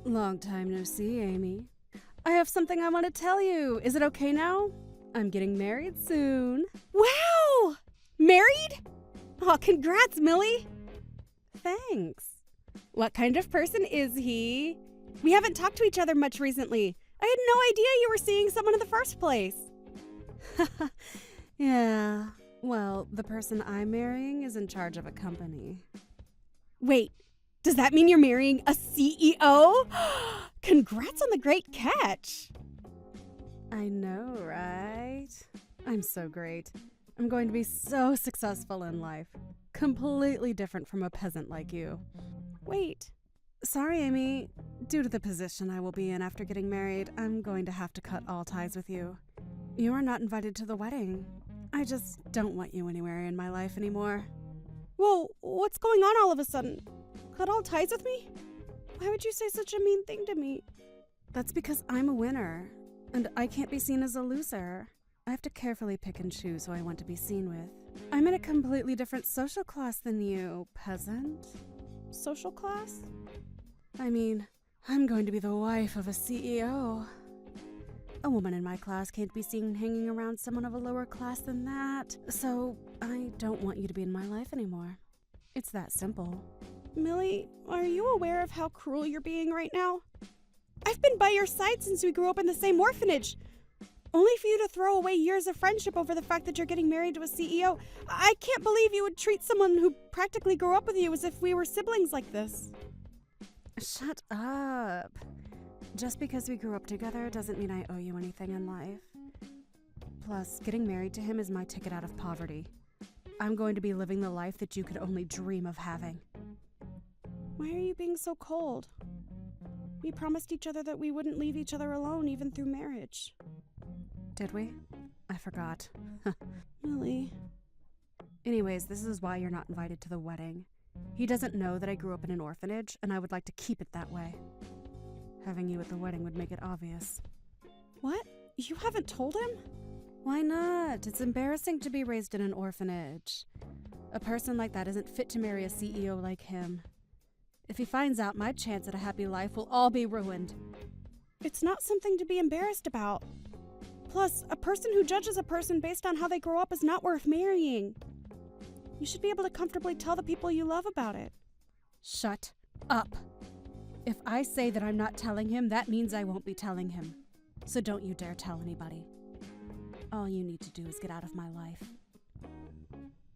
Long time no see, Amy. I have something I want to tell you. Is it okay now? I'm getting married soon. Wow! Married? Oh, congrats, Millie. Thanks. What kind of person is he? We haven't talked to each other much recently. I had no idea you were seeing someone in the first place. Yeah. Well, the person I'm marrying is in charge of a company. Wait, does that mean you're marrying a CEO? Congrats on the great catch. I know, right? I'm so great. I'm going to be so successful in life. Completely different from a peasant like you. Wait. Sorry, Amy. Due to the position I will be in after getting married, I'm going to have to cut all ties with you. You are not invited to the wedding. I just don't want you anywhere in my life anymore. Whoa, what's going on all of a sudden? Cut all ties with me? Why would you say such a mean thing to me? That's because I'm a winner, and I can't be seen as a loser. I have to carefully pick and choose who I want to be seen with. I'm in a completely different social class than you, peasant. Social class? I mean, I'm going to be the wife of a CEO. A woman in my class can't be seen hanging around someone of a lower class than that, so I don't want you to be in my life anymore. It's that simple. Millie, are you aware of how cruel you're being right now? I've been by your side since we grew up in the same orphanage. Only for you to throw away years of friendship over the fact that you're getting married to a CEO. I can't believe you would treat someone who practically grew up with you as if we were siblings like this. Shut up. Just because we grew up together doesn't mean I owe you anything in life. Plus, getting married to him is my ticket out of poverty. I'm going to be living the life that you could only dream of having. Why are you being so cold? We promised each other that we wouldn't leave each other alone even through marriage. Did we? I forgot. Millie. Anyways, this is why you're not invited to the wedding. He doesn't know that I grew up in an orphanage, and I would like to keep it that way. Having you at the wedding would make it obvious. What? You haven't told him? Why not? It's embarrassing to be raised in an orphanage. A person like that isn't fit to marry a CEO like him. If he finds out, my chance at a happy life will all be ruined. It's not something to be embarrassed about. Plus, a person who judges a person based on how they grow up is not worth marrying. You should be able to comfortably tell the people you love about it. Shut up. If I say that I'm not telling him, that means I won't be telling him. So don't you dare tell anybody. All you need to do is get out of my life.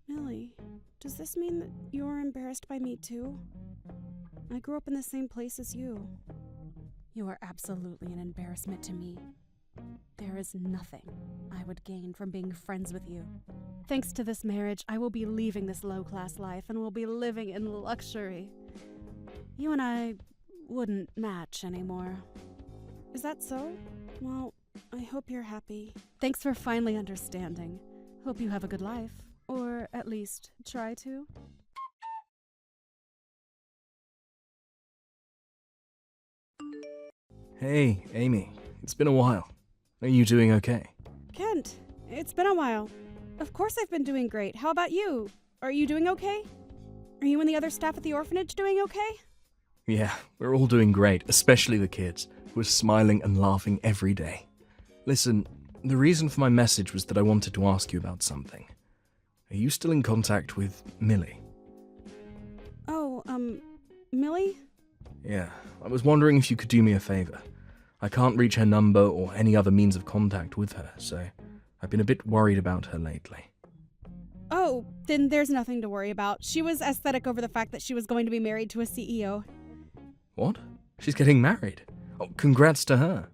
Millie, does this mean that you're embarrassed by me too? I grew up in the same place as you. You are absolutely an embarrassment to me. There is nothing I would gain from being friends with you. Thanks to this marriage, I will be leaving this low-class life and will be living in luxury. You and I wouldn't match anymore. Is that so? Well, I hope you're happy. Thanks for finally understanding. Hope you have a good life. Or at least try to. Hey, Amy. It's been a while. Are you doing okay? Kent, it's been a while. Of course I've been doing great. How about you? Are you doing okay? Are you and the other staff at the orphanage doing okay? Yeah, we're all doing great, especially the kids, who are smiling and laughing every day. Listen, the reason for my message was that I wanted to ask you about something. Are you still in contact with Millie? Oh, Millie? Yeah, I was wondering if you could do me a favor. I can't reach her number or any other means of contact with her, so I've been a bit worried about her lately. Oh, then there's nothing to worry about. She was aesthetic over the fact that she was going to be married to a CEO. What? She's getting married? Oh, congrats to her.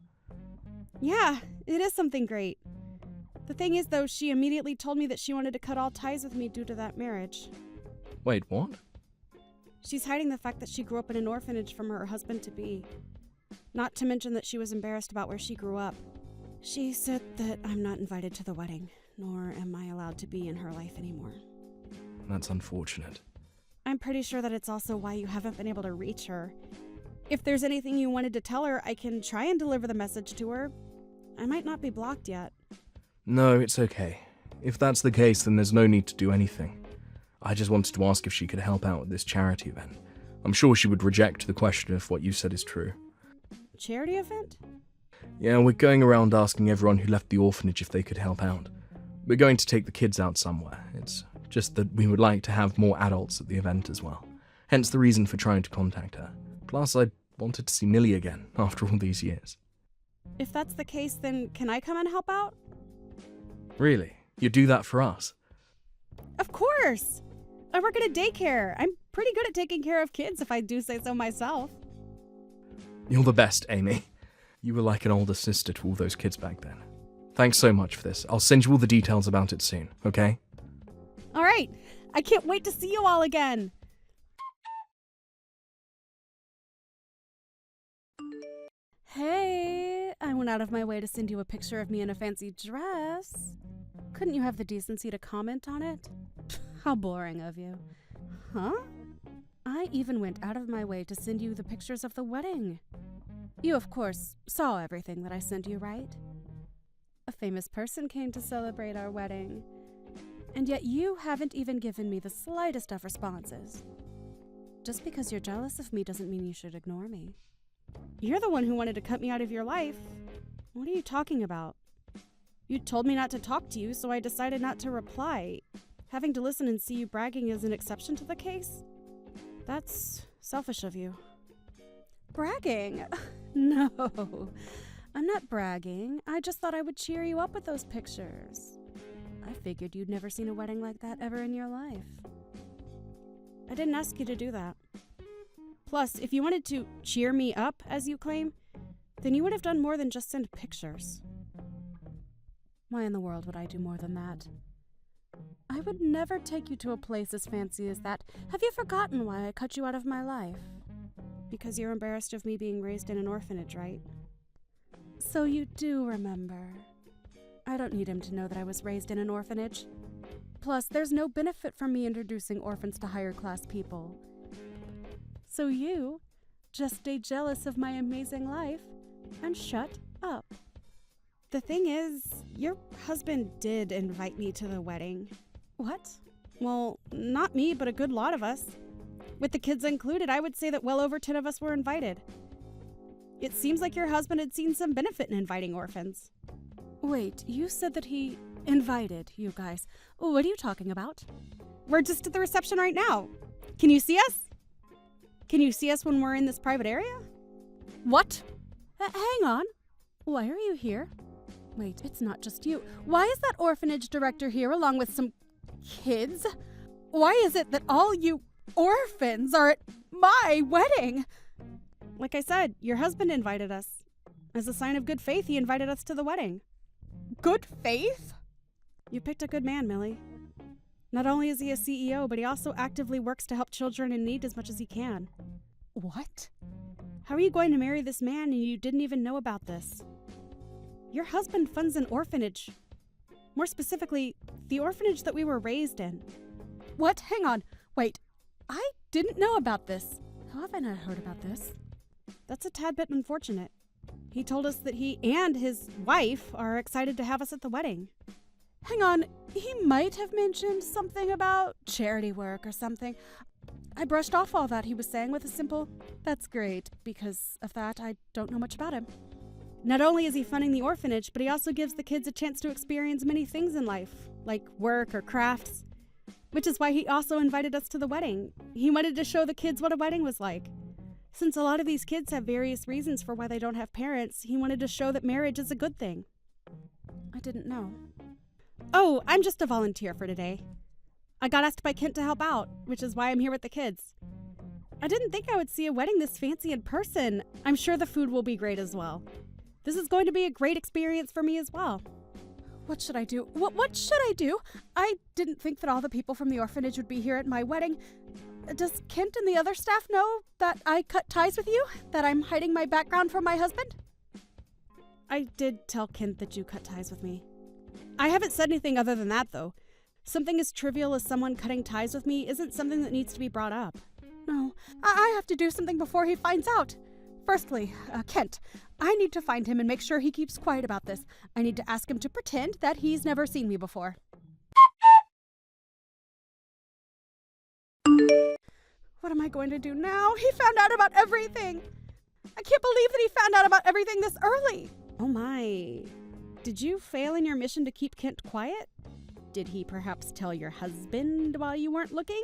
Yeah, it is something great. The thing is, though, she immediately told me that she wanted to cut all ties with me due to that marriage. Wait, what? She's hiding the fact that she grew up in an orphanage from her husband-to-be. Not to mention that she was embarrassed about where she grew up. She said that I'm not invited to the wedding, nor am I allowed to be in her life anymore. That's unfortunate. I'm pretty sure that it's also why you haven't been able to reach her. If there's anything you wanted to tell her, I can try and deliver the message to her. I might not be blocked yet. No, it's okay. If that's the case, then there's no need to do anything. I just wanted to ask if she could help out with this charity event. I'm sure she would reject the question if what you said is true. charity event? Yeah, we're going around asking everyone who left the orphanage if they could help out. We're going to take the kids out somewhere. It's just that we would like to have more adults at the event as well. Hence the reason for trying to contact her. Plus, I wanted to see Millie again after all these years. If that's the case, then can I come and help out? Really? You'd do that for us? Of course! I work at a daycare. I'm pretty good at taking care of kids if I do say so myself. You're the best, Amy. You were like an older sister to all those kids back then. Thanks so much for this. I'll send you all the details about it soon, okay? All right. I can't wait to see you all again. Hey, I went out of my way to send you a picture of me in a fancy dress. Couldn't you have the decency to comment on it? How boring of you. Huh? I even went out of my way to send you the pictures of the wedding. You, of course, saw everything that I sent you, right? A famous person came to celebrate our wedding. And yet you haven't even given me the slightest of responses. Just because you're jealous of me doesn't mean you should ignore me. You're the one who wanted to cut me out of your life. What are you talking about? You told me not to talk to you, so I decided not to reply. Having to listen and see you bragging is an exception to the case? That's selfish of you. Bragging? No, I'm not bragging. I just thought I would cheer you up with those pictures. I figured you'd never seen a wedding like that ever in your life. I didn't ask you to do that. Plus, if you wanted to cheer me up, as you claim, then you would have done more than just send pictures. Why in the world would I do more than that? I would never take you to a place as fancy as that. Have you forgotten why I cut you out of my life? Because you're embarrassed of me being raised in an orphanage, right? So you do remember. I don't need him to know that I was raised in an orphanage. Plus, there's no benefit from me introducing orphans to higher class people. So you just stay jealous of my amazing life and shut up. The thing is, your husband did invite me to the wedding. What? Well, not me, but a good lot of us. With the kids included, I would say that well over 10 of us were invited. It seems like your husband had seen some benefit in inviting orphans. Wait, you said that he invited you guys. What are you talking about? We're just at the reception right now. Can you see us? Can you see us when we're in this private area? What? Hang on. Why are you here? Wait, it's not just you. Why is that orphanage director here along with some kids? Why is it that all you orphans are at my wedding? Like I said, your husband invited us. As a sign of good faith, he invited us to the wedding. Good faith? You picked a good man, Millie. Not only is he a CEO, but he also actively works to help children in need as much as he can. What? How are you going to marry this man and you didn't even know about this? Your husband funds an orphanage. More specifically, the orphanage that we were raised in. What? Hang on. Wait. I didn't know about this. How have I not heard about this? That's a tad bit unfortunate. He told us that he and his wife are excited to have us at the wedding. Hang on, he might have mentioned something about charity work or something. I brushed off all that he was saying with a simple, "That's great," because of that, I don't know much about him. Not only is he funding the orphanage, but he also gives the kids a chance to experience many things in life, like work or crafts, which is why he also invited us to the wedding. He wanted to show the kids what a wedding was like. Since a lot of these kids have various reasons for why they don't have parents, he wanted to show that marriage is a good thing. I didn't know. Oh, I'm just a volunteer for today. I got asked by Kent to help out, which is why I'm here with the kids. I didn't think I would see a wedding this fancy in person. I'm sure the food will be great as well. This is going to be a great experience for me as well. What should I do? What should I do? I didn't think that all the people from the orphanage would be here at my wedding. Does Kent and the other staff know that I cut ties with you? That I'm hiding my background from my husband? I did tell Kent that you cut ties with me. I haven't said anything other than that, though. Something as trivial as someone cutting ties with me isn't something that needs to be brought up. No, I have to do something before he finds out. Firstly, Kent, I need to find him and make sure he keeps quiet about this. I need to ask him to pretend that he's never seen me before. What am I going to do now? He found out about everything. I can't believe that he found out about everything this early. Oh my. Did you fail in your mission to keep Kent quiet? Did he perhaps tell your husband while you weren't looking?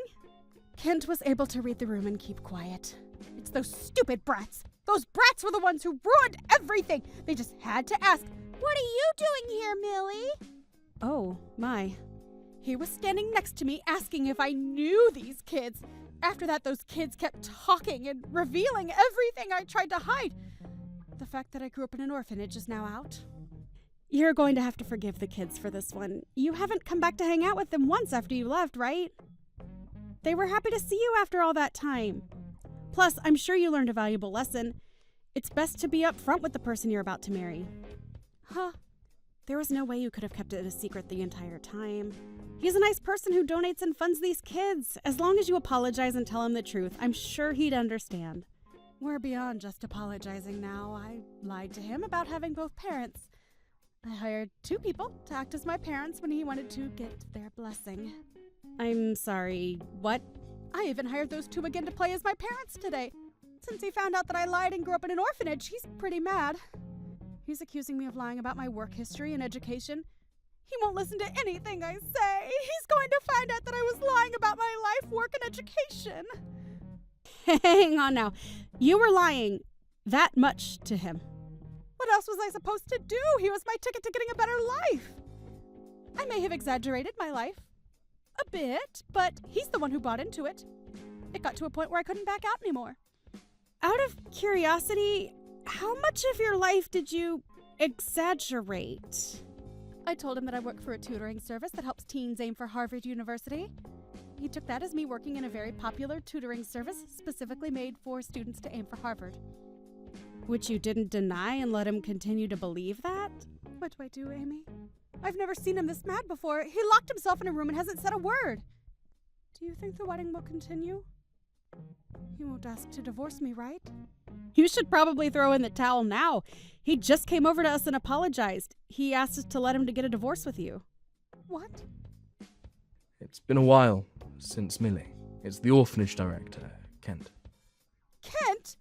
Kent was able to read the room and keep quiet. It's those stupid brats. Those brats were the ones who ruined everything. They just had to ask, "What are you doing here, Millie?" Oh, my. He was standing next to me asking if I knew these kids. After that, those kids kept talking and revealing everything I tried to hide. The fact that I grew up in an orphanage is now out. You're going to have to forgive the kids for this one. You haven't come back to hang out with them once after you left, right? They were happy to see you after all that time. Plus, I'm sure you learned a valuable lesson. It's best to be upfront with the person you're about to marry. Huh. There was no way you could have kept it a secret the entire time. He's a nice person who donates and funds these kids. As long as you apologize and tell him the truth, I'm sure he'd understand. We're beyond just apologizing now. I lied to him about having both parents. I hired 2 people to act as my parents when he wanted to get their blessing. I'm sorry, what? I even hired those 2 again to play as my parents today. Since he found out that I lied and grew up in an orphanage, he's pretty mad. He's accusing me of lying about my work history and education. He won't listen to anything I say. He's going to find out that I was lying about my life, work, and education. Hang on now. You were lying that much to him. What else was I supposed to do? He was my ticket to getting a better life. I may have exaggerated my life a bit, but he's the one who bought into it. It got to a point where I couldn't back out anymore. Out of curiosity, how much of your life did you exaggerate? I told him that I work for a tutoring service that helps teens aim for Harvard University. He took that as me working in a very popular tutoring service specifically made for students to aim for Harvard. Which you didn't deny and let him continue to believe that? What do I do, Amy? I've never seen him this mad before. He locked himself in a room and hasn't said a word. Do you think the wedding will continue? He won't ask to divorce me, right? You should probably throw in the towel now. He just came over to us and apologized. He asked us to let him to get a divorce with you. What? It's been a while since Millie. It's the orphanage director, Kent. Kent?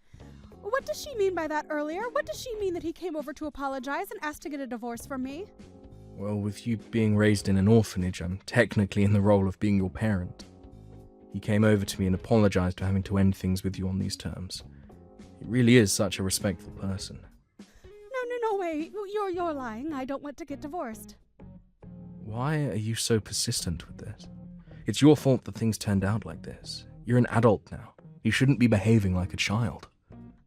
What does she mean by that earlier? What does she mean that he came over to apologize and asked to get a divorce from me? Well, with you being raised in an orphanage, I'm technically in the role of being your parent. He came over to me and apologized for having to end things with you on these terms. He really is such a respectful person. No way. You're lying. I don't want to get divorced. Why are you so persistent with this? It's your fault that things turned out like this. You're an adult now. You shouldn't be behaving like a child.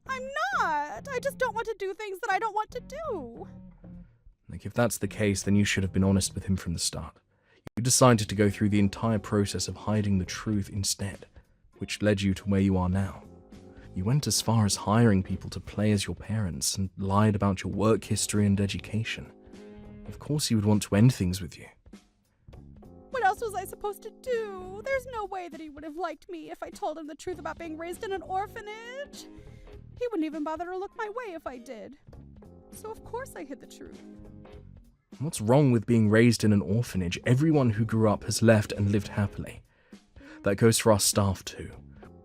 I'm not. I just don't want to do things that I don't want to do. If that's the case, then you should have been honest with him from the start. You decided to go through the entire process of hiding the truth instead, which led you to where you are now. You went as far as hiring people to play as your parents and lied about your work history and education. Of course he would want to end things with you. What else was I supposed to do? There's no way that he would have liked me if I told him the truth about being raised in an orphanage. He wouldn't even bother to look my way if I did. So of course I hid the truth. What's wrong with being raised in an orphanage? Everyone who grew up has left and lived happily. That goes for our staff too.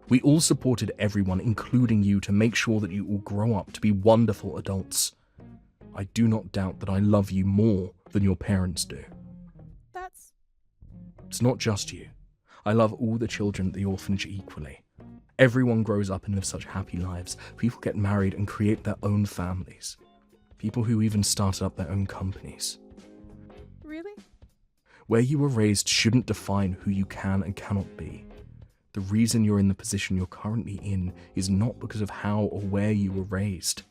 We all supported everyone, including you, to make sure that you all grow up to be wonderful adults. I do not doubt that I love you more than your parents do. It's not just you. I love all the children at the orphanage equally. Everyone grows up and lives such happy lives. People get married and create their own families. People who even started up their own companies. Really? Where you were raised shouldn't define who you can and cannot be. The reason you're in the position you're currently in is not because of how or where you were raised.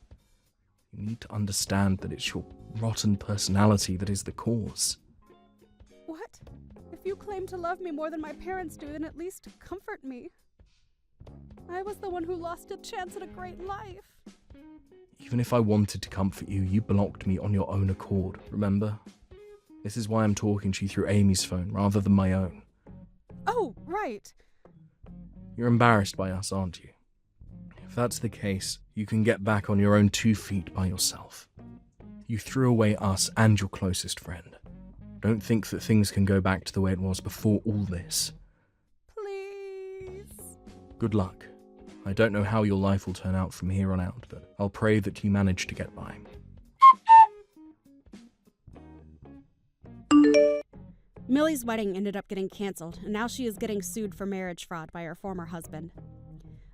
You need to understand that it's your rotten personality that is the cause. What? If you claim to love me more than my parents do, then at least comfort me. I was the one who lost a chance at a great life. Even if I wanted to comfort you, you blocked me on your own accord, remember? This is why I'm talking to you through Amy's phone rather than my own. Oh, right. You're embarrassed by us, aren't you? If that's the case, you can get back on your own 2 feet by yourself. You threw away us and your closest friend. Don't think that things can go back to the way it was before all this. Please. Good luck. I don't know how your life will turn out from here on out, but I'll pray that you manage to get by. Millie's wedding ended up getting canceled, and now she is getting sued for marriage fraud by her former husband.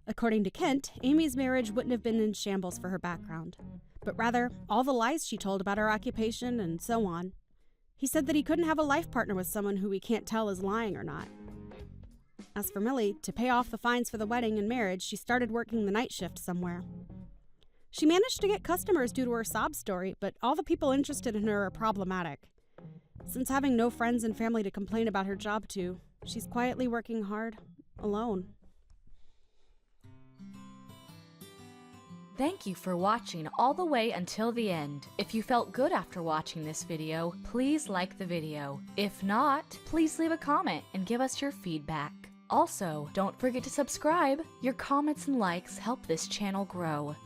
According to Kent, Amy's marriage wouldn't have been in shambles for her background, but rather all the lies she told about her occupation and so on. He said that he couldn't have a life partner with someone who we can't tell is lying or not. As for Millie, to pay off the fines for the wedding and marriage, she started working the night shift somewhere. She managed to get customers due to her sob story, but all the people interested in her are problematic. Since having no friends and family to complain about her job to, she's quietly working hard, alone. Thank you for watching all the way until the end. If you felt good after watching this video, please like the video. If not, please leave a comment and give us your feedback. Also, don't forget to subscribe. Your comments and likes help this channel grow.